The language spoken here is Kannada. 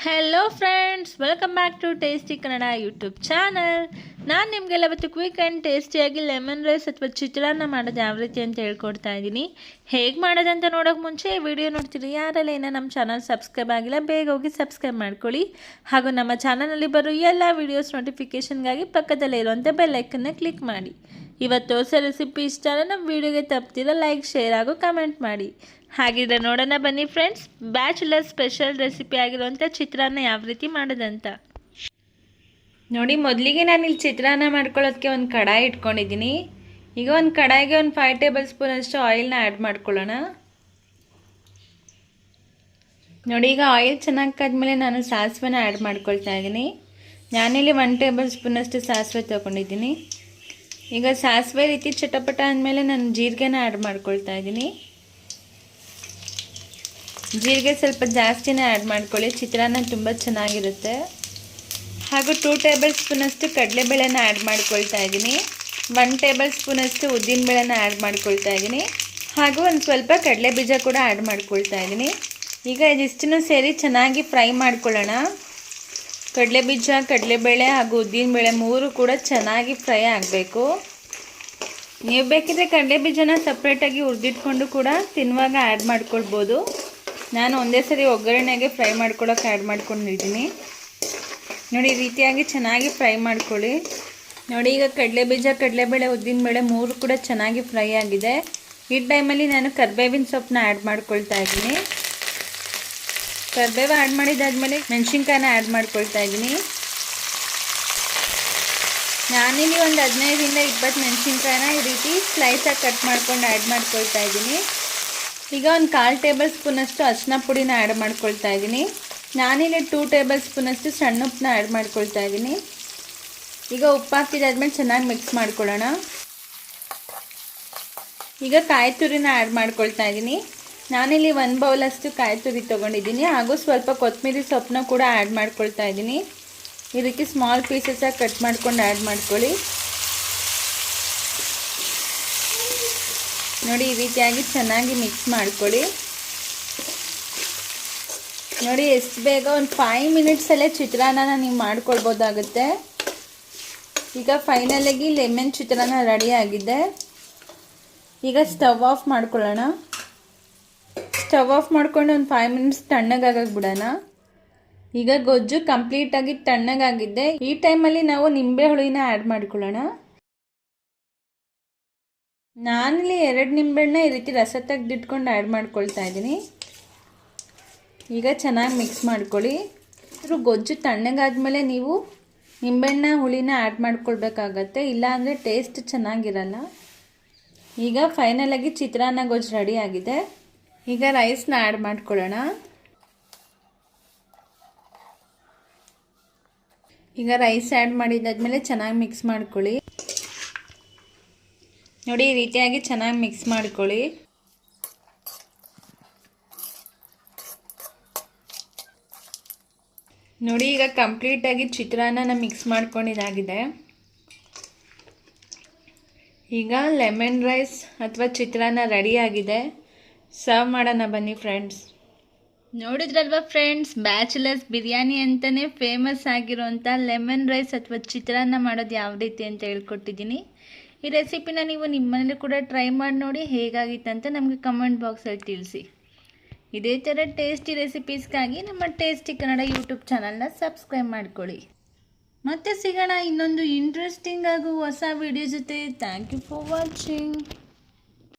Hello friends, welcome back to tasty Kannada YouTube channel. ನಾನು ನಿಮಗೆಲ್ಲ ಇವತ್ತು ಕ್ವಿಕ್ ಆ್ಯಂಡ್ ಟೇಸ್ಟಿಯಾಗಿ ಲೆಮನ್ ರೈಸ್ ಅಥವಾ ಚಿತ್ರಾನ್ನ ಮಾಡೋದು ಯಾವ ರೀತಿ ಅಂತ ಹೇಳ್ಕೊಡ್ತಾ ಇದ್ದೀನಿ. ಹೇಗೆ ಮಾಡೋದಂತ ನೋಡೋಕೆ ಮುಂಚೆ ಈ ವಿಡಿಯೋ ನೋಡ್ತೀರಿ ಯಾರೆಲ್ಲ ಏನೋ ನಮ್ಮ ಚಾನಲ್ ಸಬ್ಸ್ಕ್ರೈಬ್ ಆಗಿಲ್ಲ, ಬೇಗ ಹೋಗಿ ಸಬ್ಸ್ಕ್ರೈಬ್ ಮಾಡ್ಕೊಳ್ಳಿ. ಹಾಗೂ ನಮ್ಮ ಚಾನಲಲ್ಲಿ ಬರೋ ಎಲ್ಲ ವೀಡಿಯೋಸ್ ನೋಟಿಫಿಕೇಷನ್ಗಾಗಿ ಪಕ್ಕದಲ್ಲೇ ಇರುವಂಥ ಬೆಲ್ ಐಕನ್ನ ಕ್ಲಿಕ್ ಮಾಡಿ. ಇವತ್ತು ತೋರಿಸೋ ರೆಸಿಪಿ ಇಷ್ಟ ಆದರೆ ನಮ್ಮ ವೀಡಿಯೋಗೆ ತಪ್ಪದಿರ ಲೈಕ್, ಶೇರ್ ಹಾಗೂ ಕಮೆಂಟ್ ಮಾಡಿ. ಹಾಗಿದ್ರೆ ನೋಡೋಣ ಬನ್ನಿ ಫ್ರೆಂಡ್ಸ್, ಬ್ಯಾಚುಲರ್ ಸ್ಪೆಷಲ್ ರೆಸಿಪಿ ಆಗಿರುವಂಥ ಚಿತ್ರಾನ್ನ ಯಾವ ರೀತಿ ಮಾಡೋದಂತ ನೋಡಿ. ಮೊದಲಿಗೆ ನಾನು ಇಲ್ಲಿ ಚಿತ್ರಾನ್ನ ಮಾಡ್ಕೊಳ್ಳೋದಕ್ಕೆ ಒಂದು ಕಡಾಯಿ ಇಟ್ಕೊಂಡಿದ್ದೀನಿ. ಈಗ ಒಂದು ಕಡಾಯಿಗೆ ಒಂದು 5 ಟೇಬಲ್ ಸ್ಪೂನ್ ಅಷ್ಟು ಆಯಿಲ್ನ ಆ್ಯಡ್ ಮಾಡ್ಕೊಳ್ಳೋಣ. ನೋಡಿ, ಈಗ ಆಯಿಲ್ ಚೆನ್ನಾಗಿ ಕಾದ್ಮೇಲೆ ನಾನು ಸಾಸಿವೆನ ಆ್ಯಡ್ ಮಾಡ್ಕೊಳ್ತಾ ಇದ್ದೀನಿ. ನಾನಿಲ್ಲಿ 1 ಟೇಬಲ್ ಸ್ಪೂನ್ ಅಷ್ಟು ಸಾಸಿವೆ ತೊಗೊಂಡಿದ್ದೀನಿ. ಈಗ ಸಾಸಿವೆ ರೀತಿ ಚಟಪಟ ಅಂದಮೇಲೆ ನಾನು ಜೀರಿಗೆನ ಆ್ಯಡ್ ಮಾಡ್ಕೊಳ್ತಾ ಇದ್ದೀನಿ. ಜೀರಿಗೆ ಸ್ವಲ್ಪ ಜಾಸ್ತಿನೇ ಆ್ಯಡ್ ಮಾಡ್ಕೊಳ್ಳಿ, ಚಿತ್ರಾನ್ನ ತುಂಬ ಚೆನ್ನಾಗಿರುತ್ತೆ. ಹಾಗೂ 2 ಟೇಬಲ್ ಸ್ಪೂನಷ್ಟು ಕಡಲೆಬೇಳೆನ ಆ್ಯಡ್ ಮಾಡ್ಕೊಳ್ತಾ ಇದ್ದೀನಿ. 1 ಟೇಬಲ್ ಸ್ಪೂನಷ್ಟು ಉದ್ದಿನಬೇಳೆನ ಆ್ಯಡ್ ಮಾಡ್ಕೊಳ್ತಾ ಇದ್ದೀನಿ. ಹಾಗೂ ಒಂದು ಸ್ವಲ್ಪ ಕಡಲೆ ಬೀಜ ಕೂಡ ಆ್ಯಡ್ ಮಾಡ್ಕೊಳ್ತಾ ಇದ್ದೀನಿ. ಈಗ ಇದಿಷ್ಟನ್ನು ಸೇರಿ ಚೆನ್ನಾಗಿ ಫ್ರೈ ಮಾಡ್ಕೊಳ್ಳೋಣ. ಕಡಲೆ ಬೀಜ, ಕಡಲೆಬೇಳೆ ಹಾಗೂ ಉದ್ದಿನಬೇಳೆ 3 ಕೂಡ ಚೆನ್ನಾಗಿ ಫ್ರೈ ಆಗಬೇಕು. ನೀವು ಬೇಕಿದ್ರೆ ಕಡಲೆ ಬೀಜನ ಸಪ್ರೇಟಾಗಿ ಹುರಿದಿಟ್ಕೊಂಡು ಕೂಡ ತಿನ್ನುವಾಗ ಆ್ಯಡ್ ಮಾಡ್ಕೊಳ್ಬೋದು. ನಾನು ಒಂದೇ ಸರಿ ಒಗ್ಗರಣೆಗೆ ಫ್ರೈ ಮಾಡ್ಕೊಳ್ಳೋಕೆ ಆ್ಯಡ್ ಮಾಡ್ಕೊಂಡಿದ್ದೀನಿ. ನೋಡಿ, ಈ ರೀತಿಯಾಗಿ ಚೆನ್ನಾಗಿ ಫ್ರೈ ಮಾಡ್ಕೊಳ್ಳಿ. ನೋಡಿ, ಈಗ ಕಡಲೆ ಬೀಜ, ಕಡಲೆಬೇಳೆ, ಉದ್ದಿನಬೇಳೆ 3 ಕೂಡ ಚೆನ್ನಾಗಿ ಫ್ರೈ ಆಗಿದೆ. ಈ ಟೈಮಲ್ಲಿ ನಾನು ಕರಿಬೇವಿನ ಸೊಪ್ಪನ್ನ ಆ್ಯಡ್ ಮಾಡ್ಕೊಳ್ತಾ ಇದ್ದೀನಿ. ಕರಿಬೇವು ಆ್ಯಡ್ ಮಾಡಿದಾದ್ಮೇಲೆ ಮೆಣಸಿನ್ಕಾಯಿನ ಆ್ಯಡ್ ಮಾಡ್ಕೊಳ್ತಾ ಇದ್ದೀನಿ. ನಾನಿಲ್ಲಿ ಒಂದು 15ರಿಂದ 20 ಮೆಣಸಿನ್ಕಾಯಿನ ಈ ರೀತಿ ಸ್ಲೈಸಾಗಿ ಕಟ್ ಮಾಡ್ಕೊಂಡು ಆ್ಯಡ್ ಮಾಡ್ಕೊಳ್ತಾ ಇದ್ದೀನಿ. ಈಗ ಒಂದು 1/4 ಟೇಬಲ್ ಸ್ಪೂನಷ್ಟು ಅರಿಶಿನ ಪುಡಿನ ಆ್ಯಡ್ ಮಾಡ್ಕೊಳ್ತಾ ಇದ್ದೀನಿ. ನಾನಿಲ್ಲಿ 2 ಟೇಬಲ್ ಸ್ಪೂನಷ್ಟು ಸಣ್ಣ ಉಪ್ಪನ್ನ ಆ್ಯಡ್ ಮಾಡ್ಕೊಳ್ತಾ ಇದ್ದೀನಿ. ಈಗ ಉಪ್ಪು ಹಾಕಿದಾದ್ಮೇಲೆ ಚೆನ್ನಾಗಿ ಮಿಕ್ಸ್ ಮಾಡ್ಕೊಳ್ಳೋಣ. ಈಗ ಕಾಯಿ ತುರಿನ ಆ್ಯಡ್ ಮಾಡ್ಕೊಳ್ತಾ ಇದ್ದೀನಿ. ನಾನಿಲ್ಲಿ 1 ಬೌಲಷ್ಟು ಕಾಯಿ ತುರಿ ತೊಗೊಂಡಿದ್ದೀನಿ. ಹಾಗೂ ಸ್ವಲ್ಪ ಕೊತ್ತಂಬರಿ ಸೊಪ್ಪನ್ನ ಕೂಡ ಆ್ಯಡ್ ಮಾಡ್ಕೊಳ್ತಾ ಇದ್ದೀನಿ. ಈ ರೀತಿ ಸ್ಮಾಲ್ ಪೀಸಸ್ಸಾಗಿ ಕಟ್ ಮಾಡ್ಕೊಂಡು ಆ್ಯಡ್ ಮಾಡ್ಕೊಳ್ಳಿ. ನೋಡಿ, ಈ ರೀತಿಯಾಗಿ ಚೆನ್ನಾಗಿ ಮಿಕ್ಸ್ ಮಾಡ್ಕೊಳ್ಳಿ. ನೋಡಿ, ಎಷ್ಟು ಬೇಗ ಒಂದು 5 ಮಿನಿಟ್ಸಲ್ಲೇ ಚಿತ್ರಾನ್ನ ನೀವು ಮಾಡ್ಕೊಳ್ಬೋದಾಗುತ್ತೆ. ಈಗ ಫೈನಲಾಗಿ ಲೆಮನ್ ಚಿತ್ರಾನ್ನ ರೆಡಿ ಆಗಿದೆ. ಈಗ ಸ್ಟವ್ ಆಫ್ ಮಾಡ್ಕೊಳ್ಳೋಣ. ಸ್ಟವ್ ಆಫ್ ಮಾಡ್ಕೊಂಡು ಒಂದು 5 ಮಿನಿಟ್ಸ್ ತಣ್ಣಗಾಗಕ್ಕೆ ಬಿಡೋಣ. ಈಗ ಗೊಜ್ಜು ಕಂಪ್ಲೀಟಾಗಿ ತಣ್ಣಗಾಗಿದೆ. ಈ ಟೈಮಲ್ಲಿ ನಾವು ನಿಂಬೆ ಹುಳಿನ ಆ್ಯಡ್ ಮಾಡ್ಕೊಳ್ಳೋಣ. ನಾನಿಲ್ಲಿ 2 ನಿಂಬೆಹಣ್ಣನ್ನ ಈ ರೀತಿ ರಸ ತೆಗೆದಿಟ್ಕೊಂಡು ಆ್ಯಡ್ ಮಾಡ್ಕೊಳ್ತಾ ಇದ್ದೀನಿ. ಈಗ ಚೆನ್ನಾಗಿ ಮಿಕ್ಸ್ ಮಾಡ್ಕೊಳ್ಳಿ. ಗೊಜ್ಜು ತಣ್ಣಗಾದ್ಮೇಲೆ ನೀವು ನಿಂಬೆಹಣ್ಣ ಹುಳಿನ ಆ್ಯಡ್ ಮಾಡ್ಕೊಳ್ಬೇಕಾಗತ್ತೆ, ಇಲ್ಲಾಂದರೆ ಟೇಸ್ಟ್ ಚೆನ್ನಾಗಿರಲ್ಲ. ಈಗ ಫೈನಲಾಗಿ ಚಿತ್ರಾನ್ನ ಗೊಜ್ಜು ರೆಡಿ ಆಗಿದೆ. ಈಗ ರೈಸ್ನ ಆ್ಯಡ್ ಮಾಡ್ಕೊಳ್ಳೋಣ. ಈಗ ರೈಸ್ ಆ್ಯಡ್ ಮಾಡಿದಾದ್ಮೇಲೆ ಚೆನ್ನಾಗಿ ಮಿಕ್ಸ್ ಮಾಡ್ಕೊಳ್ಳಿ. ನೋಡಿ, ಈ ರೀತಿಯಾಗಿ ಚೆನ್ನಾಗಿ ಮಿಕ್ಸ್ ಮಾಡ್ಕೊಳ್ಳಿ. ನೋಡಿ, ಈಗ ಕಂಪ್ಲೀಟಾಗಿ ಚಿತ್ರಾನ್ನ ಮಿಕ್ಸ್ ಮಾಡ್ಕೊಂಡಿದ್ದಾಗಿದೆ. ಈಗ ಲೆಮನ್ ರೈಸ್ ಅಥವಾ ಚಿತ್ರಾನ್ನ ರೆಡಿಯಾಗಿದೆ. ಸರ್ವ್ ಮಾಡೋಣ ಬನ್ನಿ ಫ್ರೆಂಡ್ಸ್. ನೋಡಿದ್ರಲ್ವ ಫ್ರೆಂಡ್ಸ್, ಬ್ಯಾಚುಲರ್ಸ್ ಬಿರಿಯಾನಿ ಅಂತಲೇ ಫೇಮಸ್ ಆಗಿರೋಂಥ ಲೆಮನ್ ರೈಸ್ ಅಥವಾ ಚಿತ್ರಾನ್ನ ಮಾಡೋದು ಯಾವ ರೀತಿ ಅಂತ ಹೇಳ್ಕೊಟ್ಟಿದ್ದೀನಿ. ಈ ರೆಸಿಪಿನ ನೀವು ನಿಮ್ಮನೇಲಿ ಕೂಡ ಟ್ರೈ ಮಾಡಿ ನೋಡಿ, ಹೇಗಾಗಿತ್ತಂತ ನಮಗೆ ಕಮೆಂಟ್ ಬಾಕ್ಸಲ್ಲಿ ತಿಳಿಸಿ. ಇದೇ ಥರ ಟೇಸ್ಟಿ ರೆಸಿಪೀಸ್ಗಾಗಿ ನಮ್ಮ ಟೇಸ್ಟಿ ಕನ್ನಡ ಯೂಟ್ಯೂಬ್ ಚಾನಲ್ನ ಸಬ್ಸ್ಕ್ರೈಬ್ ಮಾಡ್ಕೊಳ್ಳಿ. ಮತ್ತೆ ಸಿಗೋಣ ಇನ್ನೊಂದು ಇಂಟ್ರೆಸ್ಟಿಂಗ್ ಹಾಗೂ ಹೊಸ ವಿಡಿಯೋ ಜೊತೆ. Thank you for watching.